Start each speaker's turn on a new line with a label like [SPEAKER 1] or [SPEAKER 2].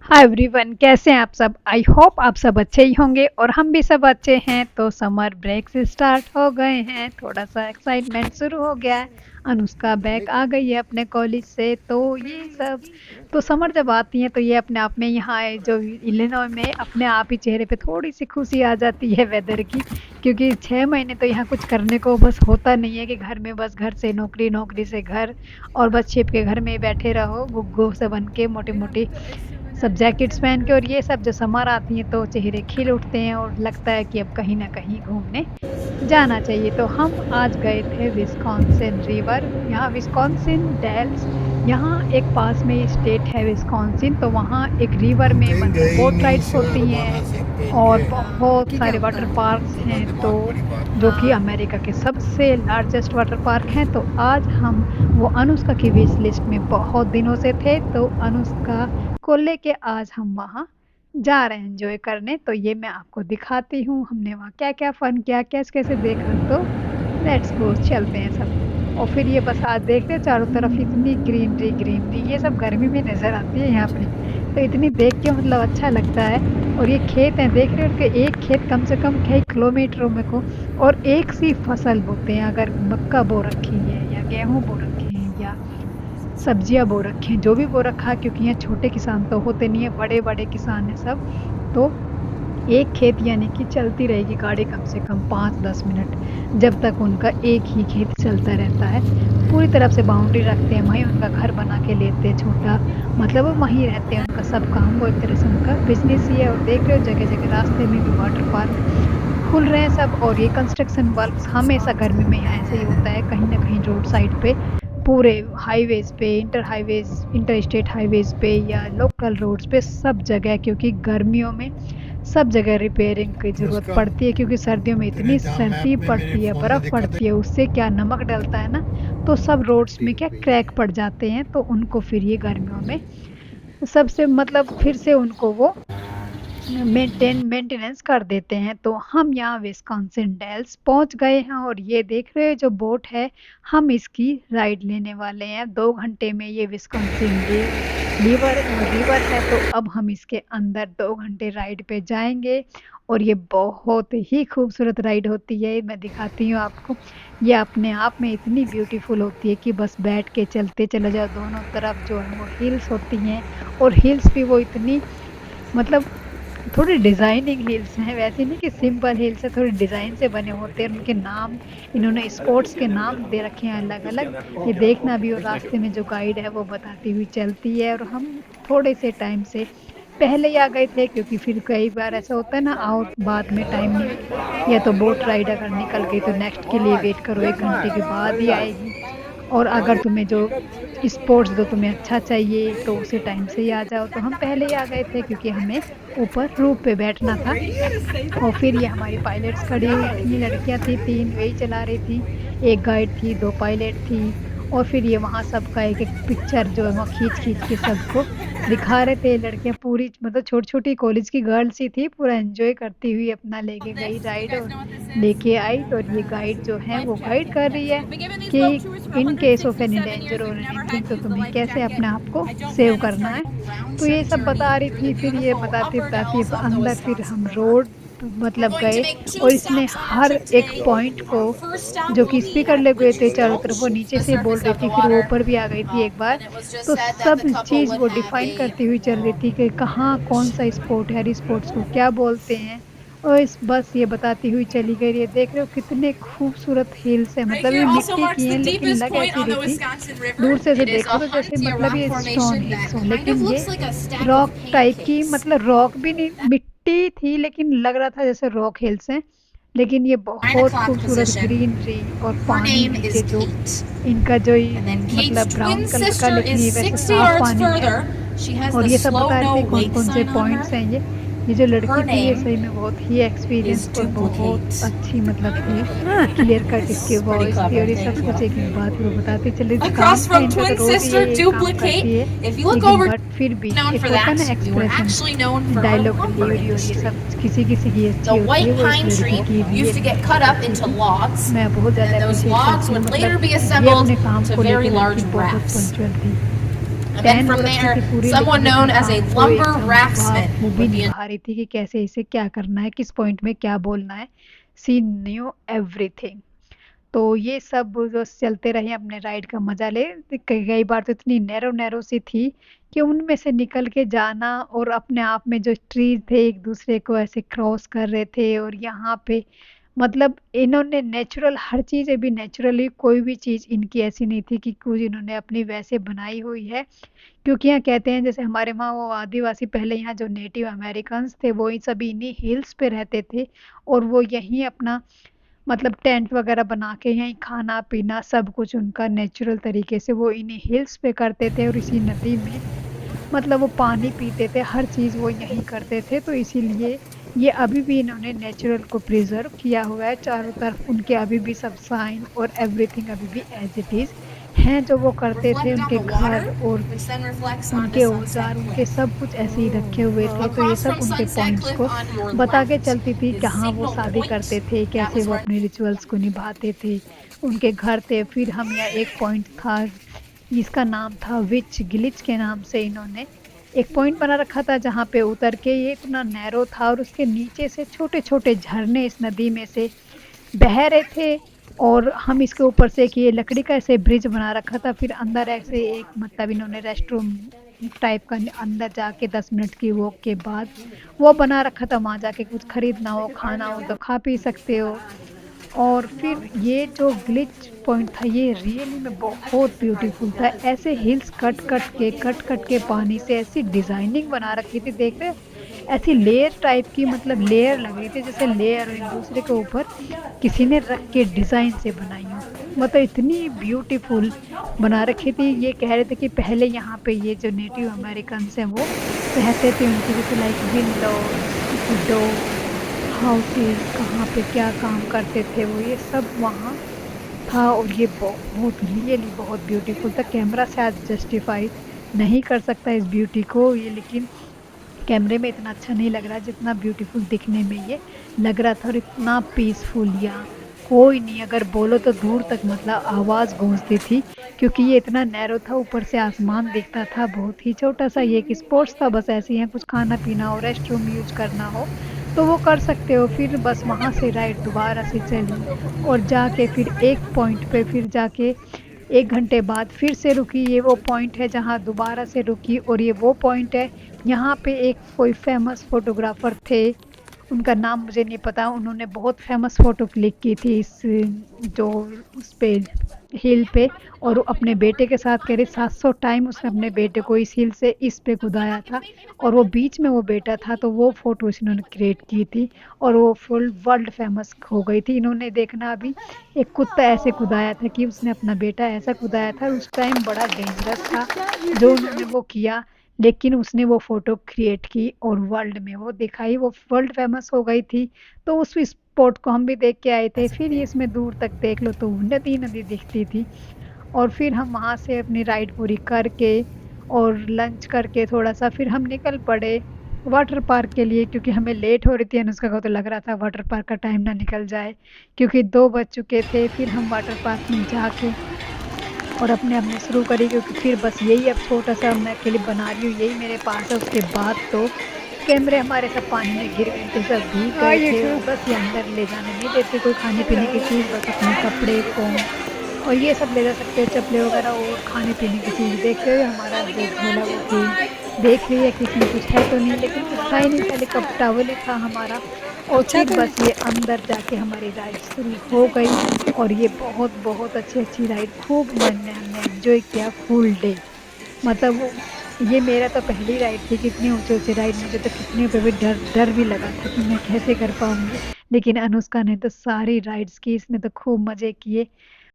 [SPEAKER 1] Hi everyone, कैसे हैं आप सब। आई होप आप सब अच्छे ही होंगे और हम भी सब अच्छे हैं। तो समर ब्रेक से स्टार्ट हो गए हैं, थोड़ा सा एक्साइटमेंट शुरू हो गया है। अनुष्का बैक आ गई है अपने कॉलेज से, तो ये सब तो समर जब आती है तो ये अपने आप में यहाँ है जो इलिनॉय में अपने आप ही चेहरे पे थोड़ी सी खुशी आ जाती है वेदर की। क्योंकि 6 महीने तो यहाँ कुछ करने को बस होता नहीं है कि घर में बस घर से नौकरी, नौकरी से घर, और बस छिप के घर में बैठे रहो गुग्गो से बन के मोटी मोटी सब जैकेट्स पहन के। और ये सब जो समर आती हैं तो चेहरे खिल उठते हैं और लगता है कि अब कहीं ना कहीं घूमने जाना चाहिए। तो हम आज गए थे विस्कॉन्सिन रिवर, यहाँ विस्कॉन्सिन डेल्स, यहाँ एक पास में स्टेट है विस्कॉन्सिन। तो वहाँ एक रिवर में
[SPEAKER 2] कहीं
[SPEAKER 1] मतलब
[SPEAKER 2] गए ही
[SPEAKER 1] बोट
[SPEAKER 2] नहीं,
[SPEAKER 1] राइड्स
[SPEAKER 2] शहर
[SPEAKER 1] होती
[SPEAKER 2] वाला
[SPEAKER 1] हैं
[SPEAKER 2] से पेन
[SPEAKER 1] और
[SPEAKER 2] गए।
[SPEAKER 1] बहुत
[SPEAKER 3] कि क्या
[SPEAKER 1] सारे
[SPEAKER 3] होता
[SPEAKER 1] वाटर
[SPEAKER 3] है?
[SPEAKER 1] पार्क्स
[SPEAKER 2] बोलना
[SPEAKER 1] हैं। तो
[SPEAKER 2] दिमाग बड़ी बात है।
[SPEAKER 1] जो कि अमेरिका के सबसे लार्जेस्ट वाटर पार्क हैं। तो आज हम वो अनुष्का की विश लिस्ट में बहुत दिनों से थे, तो अनुष्का को लेके आज हम वहाँ जा रहे हैं एंजॉय करने। तो ये मैं आपको दिखाती हूँ हमने वहाँ क्या क्या फन किया, कैसे कैसे देखा। तो लेट्स गो, चलते हैं सब। और फिर ये बस आज देख रहे हो चारों तरफ इतनी ग्रीनरी ग्रीनरी, ये सब गर्मी में नजर आती है यहाँ पे। तो इतनी देख के मतलब अच्छा लगता है। और ये खेत हैं, देख रहे हो, उनके एक खेत कम से कम कई किलोमीटरों में को, और एक सी फसल बोते हैं। अगर मक्का बो रखी है या गेहूं बो रखे हैं या सब्जियां बो रखी हैं, जो भी बो रखा है, क्योंकि यहाँ छोटे किसान तो होते नहीं है, बड़े बड़े किसान हैं सब। तो एक खेत यानी कि चलती रहेगी गाड़ी कम से कम 5-10 मिनट, जब तक उनका एक ही खेत चलता रहता है। पूरी तरफ से बाउंड्री रखते हैं, वहीं उनका घर बना के लेते हैं छोटा, मतलब वो वहीं रहते हैं। उनका सब काम वो एक तरह से उनका बिजनेस ही है। और देख रहे हो जगह जगह रास्ते में भी वाटर पार्क खुल रहे हैं सब। और ये कंस्ट्रक्शन वर्क्स हमेशा गर्मी में यहाँ ऐसे ही होता है, कहीं ना कहीं रोड साइड पे, पूरे हाईवेज पे, inter highways, inter state highways पे या लोकल रोड्स पे, सब जगह। क्योंकि गर्मियों में सब जगह रिपेयरिंग की ज़रूरत
[SPEAKER 2] अनुष्का,
[SPEAKER 1] पड़ती है, क्योंकि सर्दियों में
[SPEAKER 2] तेरे
[SPEAKER 1] इतनी
[SPEAKER 2] जहाँ
[SPEAKER 1] सर्दी
[SPEAKER 2] मैप में मेरे
[SPEAKER 1] पड़ती है,
[SPEAKER 2] फोन में
[SPEAKER 1] बर्फ़
[SPEAKER 2] दिक्कत है।
[SPEAKER 1] पड़ती है, उससे क्या नमक डलता है ना, तो सब रोड्स में
[SPEAKER 2] तेल
[SPEAKER 1] क्या
[SPEAKER 2] पे
[SPEAKER 1] क्रैक पड़ जाते हैं। तो उनको फिर ये गर्मियों में सबसे मतलब फिर से उनको वो मेंटेनेंस कर देते हैं। तो हम यहाँ विस्कॉन्सिन डेल्स पहुँच गए हैं और ये देख रहे हैं जो बोट है, हम इसकी राइड लेने वाले हैं 2 घंटे में। ये विस्कॉन्सिन रिवर है, तो अब हम इसके अंदर 2 घंटे राइड पे जाएंगे। और ये बहुत ही खूबसूरत राइड होती है, मैं दिखाती हूँ आपको। ये अपने आप में इतनी ब्यूटीफुल होती है कि बस बैठ के चलते चले जाओ। दोनों तरफ जो है वो हिल्स होती हैं, और हिल्स भी वो इतनी मतलब थोड़ी डिजाइनिंग हिल्स हैं, वैसे नहीं कि सिंपल हिल्स है, थोड़ी डिजाइन से बने होते हैं। उनके नाम इन्होंने स्पोर्ट्स के नाम दे रखे हैं अलग अलग। ये देखना भी, और रास्ते में जो गाइड है वो बताती हुई चलती है। और हम थोड़े से टाइम से पहले ही आ गए थे, क्योंकि फिर कई बार ऐसा होता है ना, आओ बाद में टाइम नहीं, या तो बोट राइड अगर निकल गई तो नेक्स्ट के लिए वेट करो, 1 घंटे के बाद ही आएगी। और अगर तुम्हें जो स्पोर्ट्स जो तुम्हें अच्छा चाहिए तो उसी टाइम से ही आ जाओ। तो हम पहले ही आ गए थे, क्योंकि हमें ऊपर रूफ पे बैठना था। और फिर ये हमारी पायलट्स खड़ी हुई थी, लड़कियां थी 3, वही चला रही थी। एक गाइड थी, 2 पायलट थी। और फिर ये वहाँ सबका एक एक पिक्चर जो है वो खींच खींच के सबको दिखा रहे थे। लड़कियां पूरी मतलब छोटी छोटी कॉलेज की गर्ल्स ही थी, पूरा एंजॉय करती हुई अपना लेके गई राइड और लेके आई। तो और ये गाइड जो है वो गाइड कर रही है कि in case of any danger और एनीथिंग, तो तुम्हें कैसे अपने आप को सेव करना है। तो ये सब बता रही थी। फिर ये बताती बताती अंदर फिर हम रोड मतलब गए, और इसने हर एक पॉइंट को जो कि स्पीकर लगे हुए थे चारों तरफ, वो नीचे से बोल रही थी, फिर वो ऊपर भी आ गई थी एक बार। तो सब चीज़ वो डिफाइन करती हुई चल रही थी कि कहाँ कौन सा स्पोर्ट है, हर स्पोर्ट्स को क्या बोलते हैं। और इस बस ये बताती हुई चली गई। ये देख रहे हो कितने खूबसूरत हिल्स है,
[SPEAKER 3] Right
[SPEAKER 1] मतलब
[SPEAKER 3] here
[SPEAKER 1] ये
[SPEAKER 3] also
[SPEAKER 1] मिट्टी
[SPEAKER 3] marks
[SPEAKER 1] की
[SPEAKER 3] the
[SPEAKER 1] हैं लेकिन
[SPEAKER 3] deepest
[SPEAKER 1] लग
[SPEAKER 3] point
[SPEAKER 1] ऐसी
[SPEAKER 3] on
[SPEAKER 1] रही
[SPEAKER 3] the
[SPEAKER 1] थी
[SPEAKER 3] Wisconsin River.
[SPEAKER 1] दूर से
[SPEAKER 3] It is
[SPEAKER 1] देखो
[SPEAKER 3] a
[SPEAKER 1] तो जैसे
[SPEAKER 3] Huntia
[SPEAKER 1] मतलब
[SPEAKER 3] rock
[SPEAKER 1] ये स्टोन
[SPEAKER 3] formation
[SPEAKER 1] हिल्स
[SPEAKER 3] that
[SPEAKER 1] हो,
[SPEAKER 3] kind of
[SPEAKER 1] लेकिन ये
[SPEAKER 3] looks like a stack of
[SPEAKER 1] rock type की,
[SPEAKER 3] pancakes.
[SPEAKER 1] मतलब रॉक भी नहीं, मिट्टी थी लेकिन लग रहा था जैसे रॉक हिल्स हैं। लेकिन ये
[SPEAKER 3] 9
[SPEAKER 1] बहुत
[SPEAKER 3] o'clock
[SPEAKER 1] खूबसूरत
[SPEAKER 3] position.
[SPEAKER 1] ग्रीनरी और
[SPEAKER 3] Her
[SPEAKER 1] पानी
[SPEAKER 3] name is
[SPEAKER 1] नीचे जो
[SPEAKER 3] Kate.
[SPEAKER 1] इनका जो
[SPEAKER 3] And
[SPEAKER 1] ये
[SPEAKER 3] then Kate's
[SPEAKER 1] मतलब
[SPEAKER 3] twin
[SPEAKER 1] ब्राउन कलर का,
[SPEAKER 3] sister
[SPEAKER 1] लेकिन
[SPEAKER 3] is
[SPEAKER 1] ये वैसे
[SPEAKER 3] 60
[SPEAKER 1] साफ
[SPEAKER 3] yards
[SPEAKER 1] पानी है।
[SPEAKER 3] further. She has
[SPEAKER 1] और
[SPEAKER 3] the
[SPEAKER 1] ये सब
[SPEAKER 3] slow
[SPEAKER 1] बता रहे
[SPEAKER 3] no
[SPEAKER 1] थे कौन
[SPEAKER 3] wake
[SPEAKER 1] कौन से
[SPEAKER 3] sign on her.
[SPEAKER 1] पॉइंट्स हैं। ये जो
[SPEAKER 3] Her
[SPEAKER 1] लड़की थी ये
[SPEAKER 3] name
[SPEAKER 1] सही में बहुत ही
[SPEAKER 3] is
[SPEAKER 1] एक्सपीरियंस्ड और बहुत
[SPEAKER 3] Duplicate.
[SPEAKER 1] अच्छी मतलब थी। क्लियर कट इसकी
[SPEAKER 3] It's pretty
[SPEAKER 1] वॉइस थी,
[SPEAKER 3] clever,
[SPEAKER 1] और ये सब
[SPEAKER 3] thank
[SPEAKER 1] कुछ एक एक
[SPEAKER 3] you.
[SPEAKER 1] बात वो बताती चल रही थी। काम
[SPEAKER 3] Across
[SPEAKER 1] था
[SPEAKER 3] from
[SPEAKER 1] इनका तो
[SPEAKER 3] twin
[SPEAKER 1] रोज
[SPEAKER 3] sister
[SPEAKER 1] ये काम
[SPEAKER 3] Duplicate,
[SPEAKER 1] करती है,
[SPEAKER 3] if you look
[SPEAKER 1] लेकिन
[SPEAKER 3] over,
[SPEAKER 1] बट फिर भी
[SPEAKER 3] known
[SPEAKER 1] एक
[SPEAKER 3] for
[SPEAKER 1] होता है
[SPEAKER 3] that,
[SPEAKER 1] ना
[SPEAKER 3] we were
[SPEAKER 1] expression,
[SPEAKER 3] actually known for our
[SPEAKER 1] dialogue
[SPEAKER 3] lumber
[SPEAKER 1] delivery, और ये
[SPEAKER 3] industry.
[SPEAKER 1] सब किसी किसी की अच्छी
[SPEAKER 3] The
[SPEAKER 1] होती है,
[SPEAKER 3] white
[SPEAKER 1] वो इस
[SPEAKER 3] pine
[SPEAKER 1] लड़की
[SPEAKER 3] tree
[SPEAKER 1] की
[SPEAKER 3] used to
[SPEAKER 1] really
[SPEAKER 3] get cut
[SPEAKER 1] बहुत
[SPEAKER 3] up
[SPEAKER 1] अच्छी
[SPEAKER 3] into
[SPEAKER 1] थी।
[SPEAKER 3] logs,
[SPEAKER 1] मैं बहुत
[SPEAKER 3] and
[SPEAKER 1] ज़्यादा
[SPEAKER 3] then those
[SPEAKER 1] अप्रिशिएट
[SPEAKER 3] logs
[SPEAKER 1] करती हूँ,
[SPEAKER 3] would later
[SPEAKER 1] मतलब
[SPEAKER 3] be
[SPEAKER 1] ये
[SPEAKER 3] assembled
[SPEAKER 1] अपने काम
[SPEAKER 3] to
[SPEAKER 1] को
[SPEAKER 3] very
[SPEAKER 1] लेके लड़की
[SPEAKER 3] large
[SPEAKER 1] बहुत
[SPEAKER 3] rafts.
[SPEAKER 1] पंक्चुअल थी।
[SPEAKER 3] And then
[SPEAKER 1] 10 वो
[SPEAKER 3] from
[SPEAKER 1] रखी थी
[SPEAKER 3] there,
[SPEAKER 1] पूरी,
[SPEAKER 3] someone
[SPEAKER 1] लेकिन वो अपने
[SPEAKER 3] known as a
[SPEAKER 1] काम को
[SPEAKER 3] lumber
[SPEAKER 1] एकदम
[SPEAKER 3] raftsman
[SPEAKER 1] बखूबी
[SPEAKER 3] would be
[SPEAKER 1] निभा रही थी कि कैसे इसे क्या करना है, किस पॉइंट में क्या बोलना है। सी न्यू एवरीथिंग। तो ये सब जो चलते रहे अपने राइड का मजा ले। कई कई बार तो इतनी नैरो नैरो सी थी कि उनमें से निकल के जाना, और अपने आप में जो ट्रीज थे एक दूसरे को ऐसे क्रॉस कर रहे थे। और यहाँ पे मतलब इन्होंने नेचुरल हर चीज़, अभी नेचुरली कोई भी चीज़ इनकी ऐसी नहीं थी कि कुछ इन्होंने अपनी वैसे बनाई हुई है। क्योंकि यहाँ कहते हैं जैसे हमारे वहाँ वो आदिवासी, पहले यहाँ जो नेटिव अमेरिकन्स थे वो इन सभी इन्हीं हिल्स पे रहते थे, और वो यहीं अपना मतलब टेंट वगैरह बना के यहीं खाना पीना सब कुछ उनका नेचुरल तरीके से वो इन्हीं हिल्स पे करते थे। और इसी नदी में मतलब वो पानी पीते थे, हर चीज़ वो यहीं करते थे। तो इसीलिए ये अभी भी इन्होंने नेचुरल को प्रिजर्व किया हुआ है। चारों तरफ उनके अभी भी सब साइन और एवरीथिंग अभी भी एज इट इज़ हैं, जो वो करते थे।
[SPEAKER 3] reflect on
[SPEAKER 1] उनके
[SPEAKER 3] the
[SPEAKER 1] घर
[SPEAKER 3] water,
[SPEAKER 1] और
[SPEAKER 3] which then reflects onto
[SPEAKER 1] उनके
[SPEAKER 3] Sunset
[SPEAKER 1] औजार, उनके
[SPEAKER 3] Cliff.
[SPEAKER 1] सब कुछ ऐसे ही रखे हुए थे। तो ये
[SPEAKER 3] Across
[SPEAKER 1] सब
[SPEAKER 3] from
[SPEAKER 1] उनके
[SPEAKER 3] Sunset
[SPEAKER 1] पॉइंट्स
[SPEAKER 3] Cliff
[SPEAKER 1] को
[SPEAKER 3] on your
[SPEAKER 1] बता के
[SPEAKER 3] left
[SPEAKER 1] चलती थी,
[SPEAKER 3] is
[SPEAKER 1] कहाँ वो
[SPEAKER 3] Signal
[SPEAKER 1] शादी करते
[SPEAKER 3] Point.
[SPEAKER 1] थे,
[SPEAKER 3] That
[SPEAKER 1] कैसे
[SPEAKER 3] was
[SPEAKER 1] वो
[SPEAKER 3] where
[SPEAKER 1] अपने रिचुअल्स को निभाते थे, उनके घर थे। फिर हम यहाँ एक पॉइंट था जिसका नाम था विच गिलिच के नाम से इन्होंने एक पॉइंट बना रखा था, जहाँ पे उतर के ये इतना नैरो था और उसके नीचे से छोटे छोटे झरने इस नदी में से बह रहे थे। और हम इसके ऊपर से कि ये लकड़ी का ऐसे ब्रिज बना रखा था। फिर अंदर ऐसे एक मतलब इन्होंने रेस्ट रूम टाइप का अंदर जाके 10 मिनट की वॉक के बाद वो बना रखा था। वहाँ जाके कुछ खरीदना हो खाना हो तो खा पी सकते हो। और फिर ये जो ग्लिच पॉइंट था ये रियली में बहुत ब्यूटीफुल था। ऐसे हिल्स कट कट के पानी से ऐसी डिजाइनिंग बना रखी थी, देख रहे हो? ऐसी लेयर टाइप की, मतलब लेयर लग रही थी जैसे लेयर एक दूसरे के ऊपर किसी ने रख के डिजाइन से बनाई हो। मतलब इतनी ब्यूटीफुल बना रखी थी। ये कह रहे थे कि पहले यहाँ पे ये जो नेटिव अमेरिकन्स हैं वो रहते थे, उनकी जैसे लाइक विंडोज, विडो हाउसेस, कहाँ पे क्या काम करते थे वो, ये सब वहाँ था। और ये बहुत रियली बहुत ब्यूटीफुल था। कैमरा शायद जस्टिफाई नहीं कर सकता इस ब्यूटी को ये, लेकिन कैमरे में इतना अच्छा नहीं लग रहा जितना ब्यूटीफुल दिखने में ये लग रहा था। और इतना पीसफुल, या कोई नहीं अगर बोलो तो दूर तक मतलब आवाज़ गूंजती थी, क्योंकि ये इतना नैरो था। ऊपर से आसमान दिखता था, बहुत ही छोटा सा ये एक स्पोर्ट्स था। बस ऐसे ही है, कुछ खाना पीना हो, रेस्ट रूम यूज करना हो तो वो कर सकते हो। फिर बस वहाँ से राइड दोबारा से चली, और जाके फिर एक पॉइंट पे फिर जाके 1 घंटे बाद फिर से रुकी। ये वो पॉइंट है जहाँ दोबारा से रुकी, और ये वो पॉइंट है यहाँ पे एक कोई फेमस फोटोग्राफर थे, उनका नाम मुझे नहीं पता। उन्होंने बहुत फेमस फोटो क्लिक की थी इस जो उस पे हिल पे। और वो अपने बेटे के साथ कह रहे 700 टाइम उसने अपने बेटे को इस हिल से इस पे कूदाया था, और वो बीच में वो बेटा था। तो वो फोटो इन्होंने क्रिएट की थी, और वो फुल वर्ल्ड फेमस हो गई थी। इन्होंने देखना अभी एक कुत्ता ऐसे कूदाया था कि उसने अपना बेटा ऐसा कूदाया था, उस टाइम बड़ा डेंजरस था जो उन्होंने वो किया। लेकिन उसने वो फ़ोटो क्रिएट की और वर्ल्ड में वो दिखाई, वो वर्ल्ड फेमस हो गई थी। तो उस स्पॉट को हम भी देख के आए थे। फिर ये इसमें दूर तक देख लो तो नदी नदी दिखती थी। और फिर हम वहाँ से अपनी राइड पूरी करके और लंच करके थोड़ा सा फिर हम निकल पड़े वाटर पार्क के लिए, क्योंकि हमें लेट हो रही थी। अनुष्का को तो लग रहा था वाटर पार्क का टाइम ना निकल जाए, क्योंकि 2 बज चुके थे। फिर हम वाटर पार्क में जाके और अपने अपने शुरू करी, क्योंकि फिर बस यही अब छोटा सा मैं क्लिप बना रही हूँ, यही मेरे पास है। उसके बाद तो कैमरे हमारे सब पानी में गिर गए थे, सब भीग गए थे। और बस ये अंदर ले जाने नहीं देते कोई खाने पीने की चीज़, बस अपने कपड़े फ़ोन और ये सब ले जा सकते हो, चप्पलें वगैरह। और खाने पीने की चीज़ देखते हुए हमारा जो झोला वो कि देख रही है कि इसमें कुछ है तो नहीं, लेकिन कुछ था ही नहीं, खाली कप टावल ही था हमारा। और फिर बस ये अंदर जाके हमारी राइड शुरू हो गई। और ये बहुत बहुत अच्छी राइड, खूब मैंने हमने एंजॉय किया फुल डे। मतलब वो ये मेरा तो पहली राइड थी, कितनी ऊंचे ऊंचे राइड, मुझे तो कितनी पे भी डर डर भी लगा था कि मैं कैसे कर पाऊंगी। लेकिन अनुष्का ने तो सारी राइड्स की, इसने तो खूब मजे किए।